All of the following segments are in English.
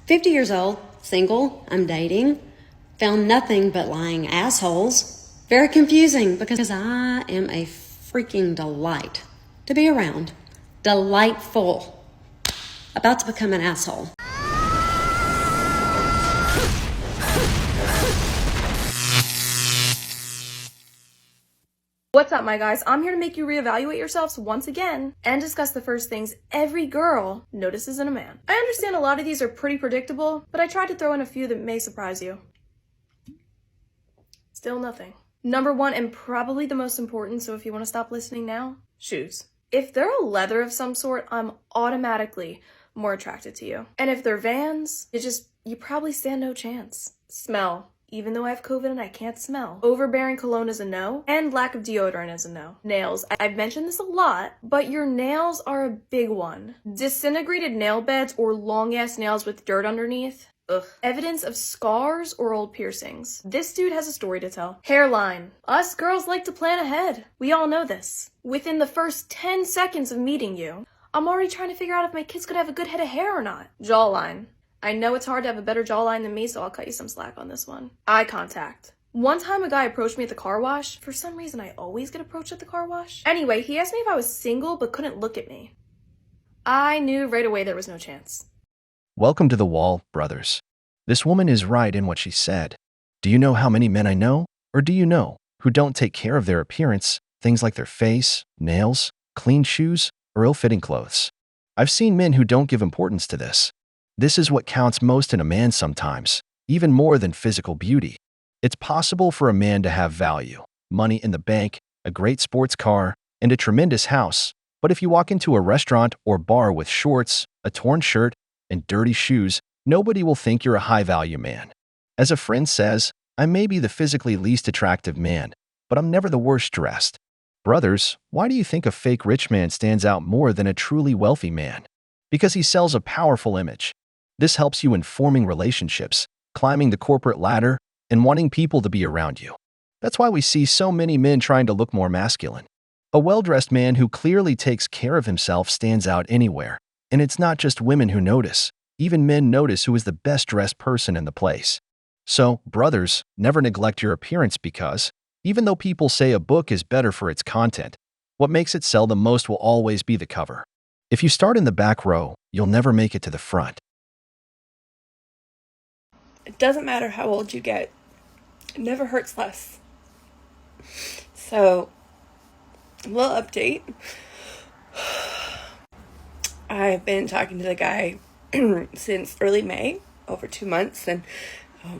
50 years old, single, I'm dating. Found nothing but lying assholes. Very confusing because I am a freaking delight to be around. Delightful. About to become an asshole. What's up, my guys? I'm here to make you reevaluate yourselves once again and discuss the first things every girl notices in a man. I understand a lot of these are pretty predictable, but I tried to throw in a few that may surprise you. Still nothing. Number one, and probably the most important, so if you want to stop listening now, shoes. If they're a leather of some sort, I'm automatically more attracted to you. And if they're Vans, you probably stand no chance. Smell. Even though I have COVID and I can't smell. Overbearing cologne is a no, and lack of deodorant is a no. Nails. I've mentioned this a lot, but your nails are a big one. Disintegrated nail beds or long-ass nails with dirt underneath. Ugh. Evidence of scars or old piercings. This dude has a story to tell. Hairline. Us girls like to plan ahead. We all know this. Within the first 10 seconds of meeting you, I'm already trying to figure out if my kid's gonna have a good head of hair or not. Jawline. I know it's hard to have a better jawline than me, so I'll cut you some slack on this one. Eye contact. One time a guy approached me at the car wash. For some reason, I always get approached at the car wash. Anyway, he asked me if I was single but couldn't look at me. I knew right away there was no chance. Welcome to The Wall, brothers. This woman is right in what she said. Do you know how many men I know, or do you know, who don't take care of their appearance, things like their face, nails, clean shoes, or ill-fitting clothes? I've seen men who don't give importance to this. This is what counts most in a man sometimes, even more than physical beauty. It's possible for a man to have value, money in the bank, a great sports car, and a tremendous house. But if you walk into a restaurant or bar with shorts, a torn shirt, and dirty shoes, nobody will think you're a high-value man. As a friend says, I may be the physically least attractive man, but I'm never the worst dressed. Brothers, why do you think a fake rich man stands out more than a truly wealthy man? Because he sells a powerful image. This helps you in forming relationships, climbing the corporate ladder, and wanting people to be around you. That's why we see so many men trying to look more masculine. A well-dressed man who clearly takes care of himself stands out anywhere. And it's not just women who notice. Even men notice who is the best-dressed person in the place. So, brothers, never neglect your appearance because, even though people say a book is better for its content, what makes it sell the most will always be the cover. If you start in the back row, you'll never make it to the front. It doesn't matter how old you get. It never hurts less. So, a little update. I've been talking to the guy since early May, over 2 months, and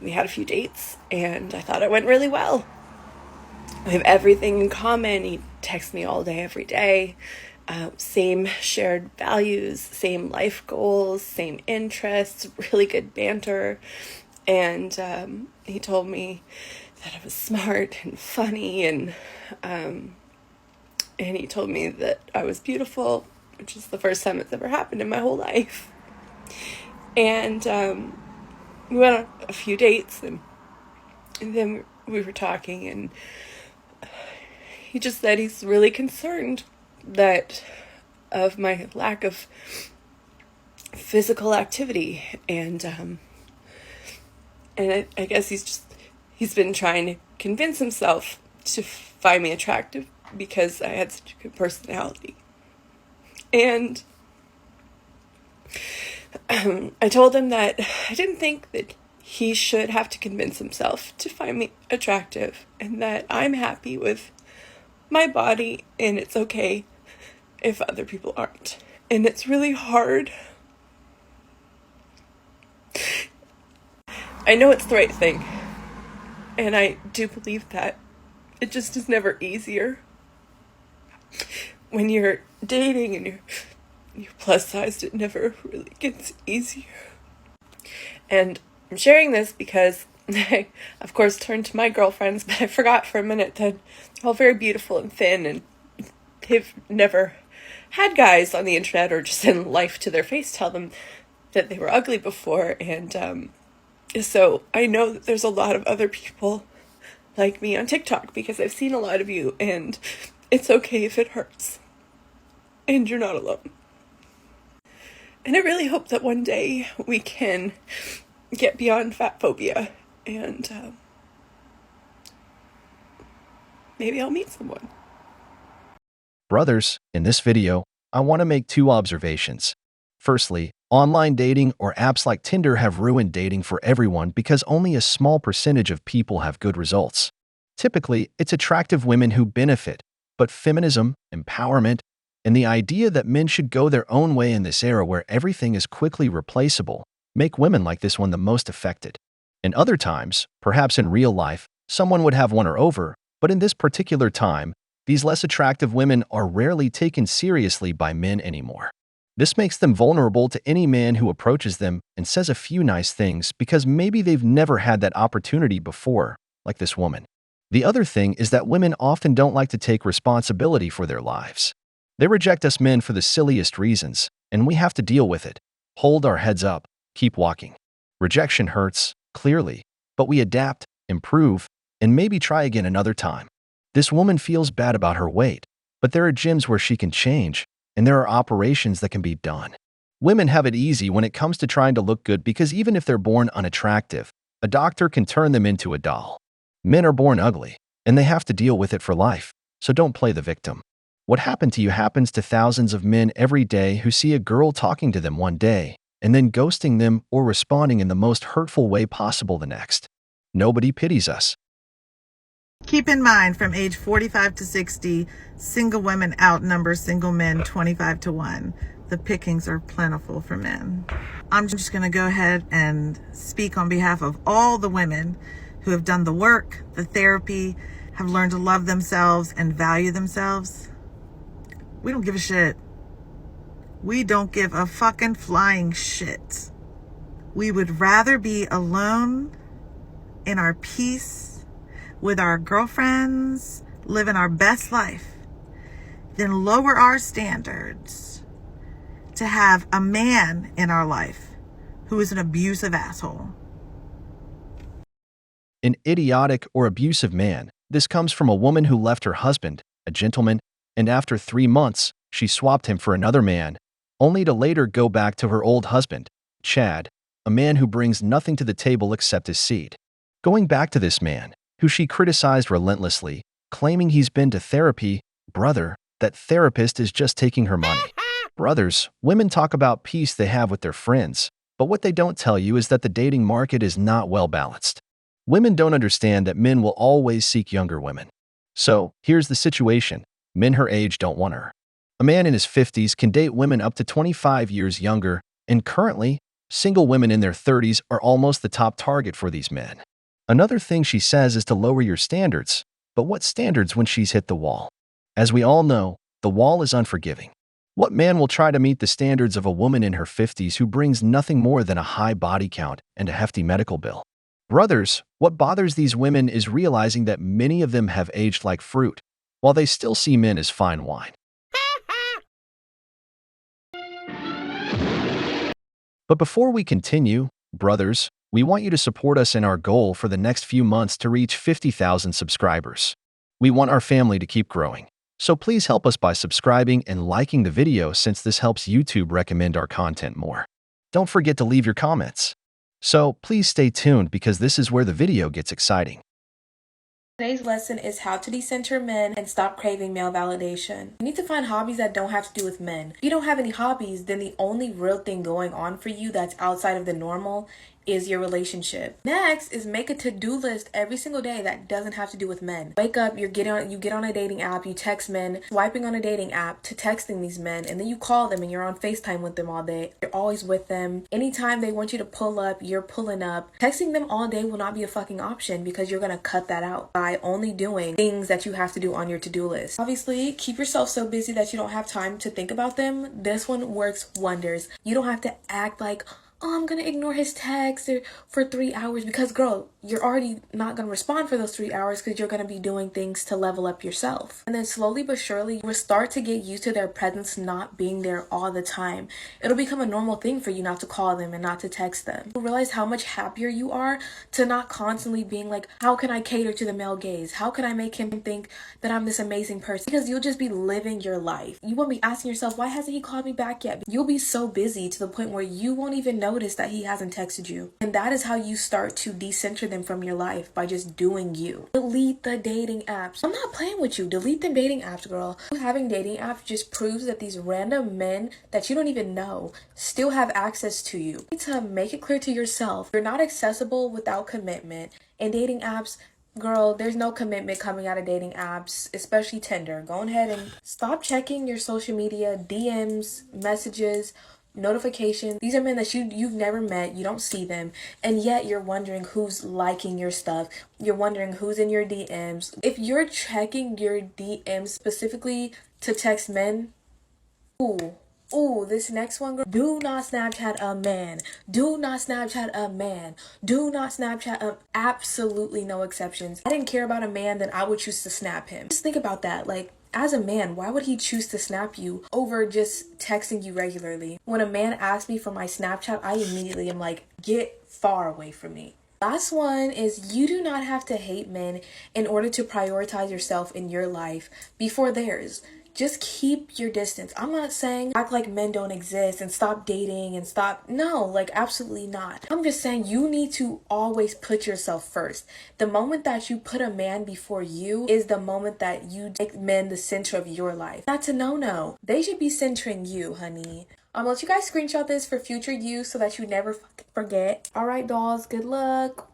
we had a few dates, and I thought it went really well. We have everything in common. He texts me all day, every day. Same shared values, same life goals, same interests, really good banter. And he told me that I was smart and funny, and he told me that I was beautiful, which is the first time it's ever happened in my whole life. And we went on a few dates, and then we were talking, and he just said he's really concerned that of my lack of physical activity, and I guess he's been trying to convince himself to find me attractive because I had such a good personality. And I told him that I didn't think that he should have to convince himself to find me attractive, and that I'm happy with my body, and it's okay if other people aren't. And it's really hard. I know it's the right thing, and I do believe that. It just is never easier. When you're dating and you're plus-sized, it never really gets easier. And I'm sharing this because I, of course, turned to my girlfriends, but I forgot for a minute that they're all very beautiful and thin, and they've never had guys on the internet or just in life to their face tell them that they were ugly before. And so I know that there's a lot of other people like me on TikTok because I've seen a lot of you, and it's okay if it hurts. And you're not alone. And I really hope that one day we can get beyond fat phobia and maybe I'll meet someone. Brothers, in this video, I want to make two observations. Firstly, online dating or apps like Tinder have ruined dating for everyone because only a small percentage of people have good results. Typically, it's attractive women who benefit, but feminism, empowerment, and the idea that men should go their own way in this era where everything is quickly replaceable make women like this one the most affected. In other times, perhaps in real life, someone would have won her over, but in this particular time, these less attractive women are rarely taken seriously by men anymore. This makes them vulnerable to any man who approaches them and says a few nice things because maybe they've never had that opportunity before, like this woman. The other thing is that women often don't like to take responsibility for their lives. They reject us men for the silliest reasons, and we have to deal with it. Hold our heads up, keep walking. Rejection hurts, clearly, but we adapt, improve, and maybe try again another time. This woman feels bad about her weight, but there are gyms where she can change, and there are operations that can be done. Women have it easy when it comes to trying to look good because even if they're born unattractive, a doctor can turn them into a doll. Men are born ugly, and they have to deal with it for life, so don't play the victim. What happened to you happens to thousands of men every day who see a girl talking to them one day, and then ghosting them or responding in the most hurtful way possible the next. Nobody pities us. Keep in mind, from age 45 to 60, single women outnumber single men 25 to 1. The pickings are plentiful for men. I'm just going to go ahead and speak on behalf of all the women who have done the work, the therapy, have learned to love themselves and value themselves. We don't give a shit. We don't give a fucking flying shit. We would rather be alone in our peace with our girlfriends, living our best life, then lower our standards to have a man in our life who is an abusive asshole. An idiotic or abusive man. This comes from a woman who left her husband, a gentleman, and after 3 months, she swapped him for another man, only to later go back to her old husband, Chad, a man who brings nothing to the table except his seed. Going back to this man, who she criticized relentlessly, claiming he's been to therapy, brother, that therapist is just taking her money. Brothers, women talk about peace they have with their friends, but what they don't tell you is that the dating market is not well balanced. Women don't understand that men will always seek younger women. So, here's the situation. Men her age don't want her. A man in his 50s can date women up to 25 years younger, and currently, single women in their 30s are almost the top target for these men. Another thing she says is to lower your standards, but what standards when she's hit the wall? As we all know, the wall is unforgiving. What man will try to meet the standards of a woman in her 50s who brings nothing more than a high body count and a hefty medical bill? Brothers, what bothers these women is realizing that many of them have aged like fruit, while they still see men as fine wine. But before we continue, brothers, we want you to support us in our goal for the next few months to reach 50,000 subscribers. We want our family to keep growing, so please help us by subscribing and liking the video since this helps YouTube recommend our content more. Don't forget to leave your comments. So please stay tuned because this is where the video gets exciting. Today's lesson is how to decenter men and stop craving male validation. You need to find hobbies that don't have to do with men. If you don't have any hobbies, then the only real thing going on for you that's outside of the normal is your relationship. Next is make a to-do list every single day that doesn't have to do with men. Wake up, you get on a dating app, you text men, swiping on a dating app to texting these men, and then you call them and you're on FaceTime with them all day. You're always with them. Anytime they want you to pull up, you're pulling up. Texting them all day will not be a fucking option because you're gonna cut that out by only doing things that you have to do on your to-do list. Obviously, keep yourself so busy that you don't have time to think about them. This one works wonders. You don't have to act like, oh, I'm gonna ignore his text for 3 hours, because girl, you're already not gonna respond for those 3 hours because you're gonna be doing things to level up yourself. And then slowly but surely, you will start to get used to their presence not being there all the time. It'll become a normal thing for you not to call them and not to text them. You'll realize how much happier you are to not constantly being like, how can I cater to the male gaze? How can I make him think that I'm this amazing person? Because you'll just be living your life. You won't be asking yourself, why hasn't he called me back yet? You'll be so busy to the point where you won't even notice that he hasn't texted you. And that is how you start to decenter them from your life, by just doing you. Delete the dating apps. I'm not playing with you. Delete the dating apps, girl. Having dating apps just proves that these random men that you don't even know still have access to you. You need to make it clear to yourself, you're not accessible without commitment. And dating apps, girl, there's no commitment coming out of dating apps, especially Tinder. Go ahead and stop checking your social media, DMs, messages, notifications. These are men that you've never met, you don't see them, and yet you're wondering who's liking your stuff. You're wondering who's in your DMs. If you're checking your DMs specifically to text men, ooh, this next one, girl. Do not Snapchat a man. Do not Snapchat a man. Do not Snapchat absolutely no exceptions. I didn't care about a man, then I would choose to snap him. Just think about that. Like, as a man, why would he choose to snap you over just texting you regularly? When a man asks me for my Snapchat, I immediately am like, get far away from me. Last one is, you do not have to hate men in order to prioritize yourself in your life before theirs. Just keep your distance. I'm not saying act like men don't exist and stop dating and stop. No, like absolutely not. I'm just saying you need to always put yourself first. The moment that you put a man before you is the moment that you make men the center of your life. That's a no-no. They should be centering you, honey. I'll let you guys screenshot this for future use so that you never forget. All right, dolls, good luck.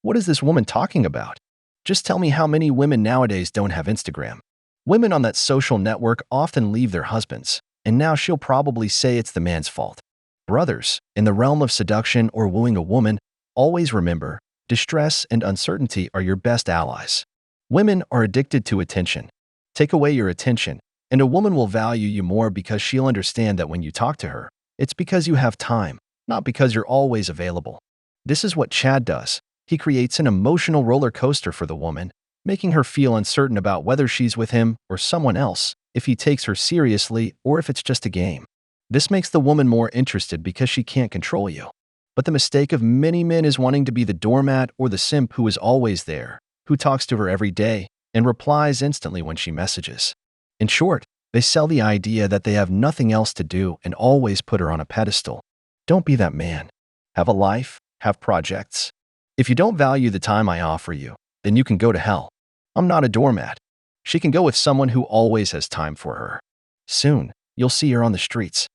What is this woman talking about? Just tell me how many women nowadays don't have Instagram. Women on that social network often leave their husbands, and now she'll probably say it's the man's fault. Brothers, in the realm of seduction or wooing a woman, always remember, distress and uncertainty are your best allies. Women are addicted to attention. Take away your attention, and a woman will value you more because she'll understand that when you talk to her, it's because you have time, not because you're always available. This is what Chad does. He creates an emotional roller coaster for the woman, making her feel uncertain about whether she's with him or someone else, if he takes her seriously or if it's just a game. This makes the woman more interested because she can't control you. But the mistake of many men is wanting to be the doormat or the simp who is always there, who talks to her every day and replies instantly when she messages. In short, they sell the idea that they have nothing else to do and always put her on a pedestal. Don't be that man. Have a life, have projects. If you don't value the time I offer you, then you can go to hell. I'm not a doormat. She can go with someone who always has time for her. Soon, you'll see her on the streets.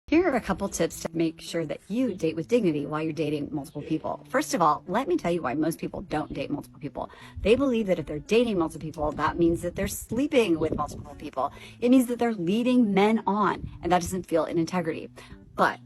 Here are a couple tips to make sure that you date with dignity while you're dating multiple people. First of all, let me tell you why most people don't date multiple people. They believe that if they're dating multiple people, that means that they're sleeping with multiple people. It means that they're leading men on, and that doesn't feel in integrity. But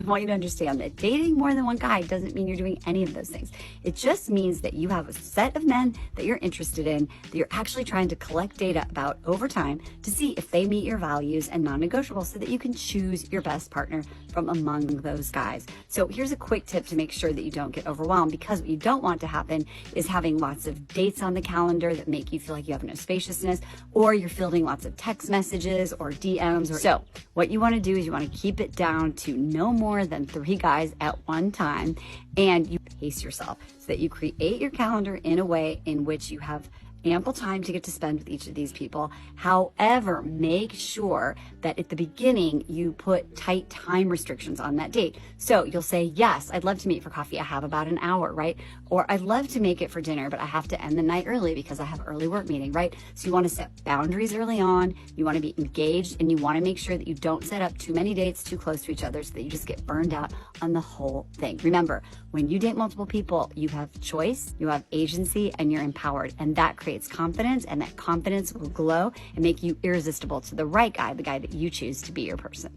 I want you to understand that dating more than one guy doesn't mean you're doing any of those things. It just means that you have a set of men that you're interested in, that you're actually trying to collect data about over time to see if they meet your values and non-negotiables so that you can choose your best partner from among those guys. So here's a quick tip to make sure that you don't get overwhelmed, because what you don't want to happen is having lots of dates on the calendar that make you feel like you have no spaciousness, or you're fielding lots of text messages or DMs. So what you want to do is you want to keep it down to no more than 3 guys at one time, and you pace yourself so that you create your calendar in a way in which you have ample time to get to spend with each of these people. However, make sure that at the beginning you put tight time restrictions on that date. So you'll say, yes, I'd love to meet for coffee. I have about an hour, right? Or I'd love to make it for dinner, but I have to end the night early because I have an early work meeting, right? So you want to set boundaries early on. You want to be engaged, and you want to make sure that you don't set up too many dates too close to each other so that you just get burned out on the whole thing. Remember, when you date multiple people, you have choice, you have agency, and you're empowered. And that creates confidence, and that confidence will glow and make you irresistible to the right guy, the guy that you choose to be your person.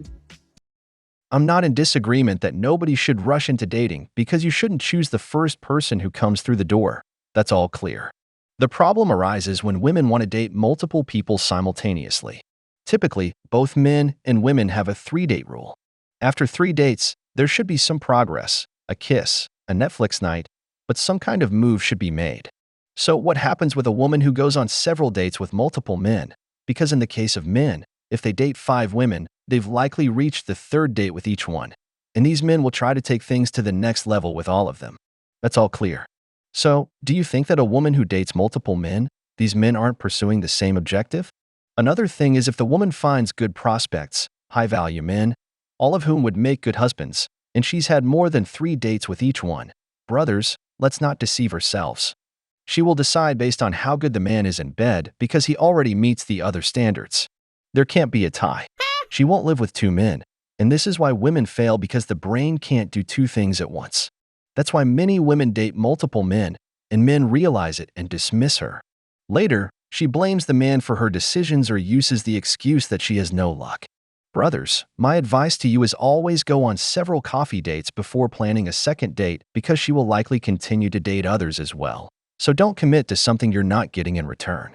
I'm not in disagreement that nobody should rush into dating because you shouldn't choose the first person who comes through the door. That's all clear. The problem arises when women want to date multiple people simultaneously. Typically, both men and women have a 3-date rule. After 3 dates, there should be some progress, a kiss, a Netflix night, but some kind of move should be made. So what happens with a woman who goes on several dates with multiple men? Because in the case of men, if they date 5 women, they've likely reached the 3rd date with each one. And these men will try to take things to the next level with all of them. That's all clear. So, do you think that a woman who dates multiple men, these men aren't pursuing the same objective? Another thing is if the woman finds good prospects, high-value men, all of whom would make good husbands, and she's had more than 3 dates with each one, brothers, let's not deceive ourselves. She will decide based on how good the man is in bed because he already meets the other standards. There can't be a tie. She won't live with 2 men, and this is why women fail because the brain can't do 2 things at once. That's why many women date multiple men, and men realize it and dismiss her. Later, she blames the man for her decisions or uses the excuse that she has no luck. Brothers, my advice to you is always go on several coffee dates before planning a second date because she will likely continue to date others as well. So don't commit to something you're not getting in return.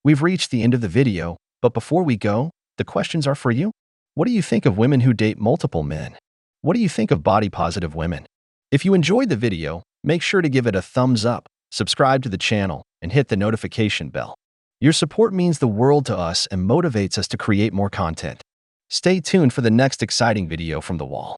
We've reached the end of the video, but before we go, the questions are for you. What do you think of women who date multiple men? What do you think of body-positive women? If you enjoyed the video, make sure to give it a thumbs up, subscribe to the channel, and hit the notification bell. Your support means the world to us and motivates us to create more content. Stay tuned for the next exciting video from The Wall.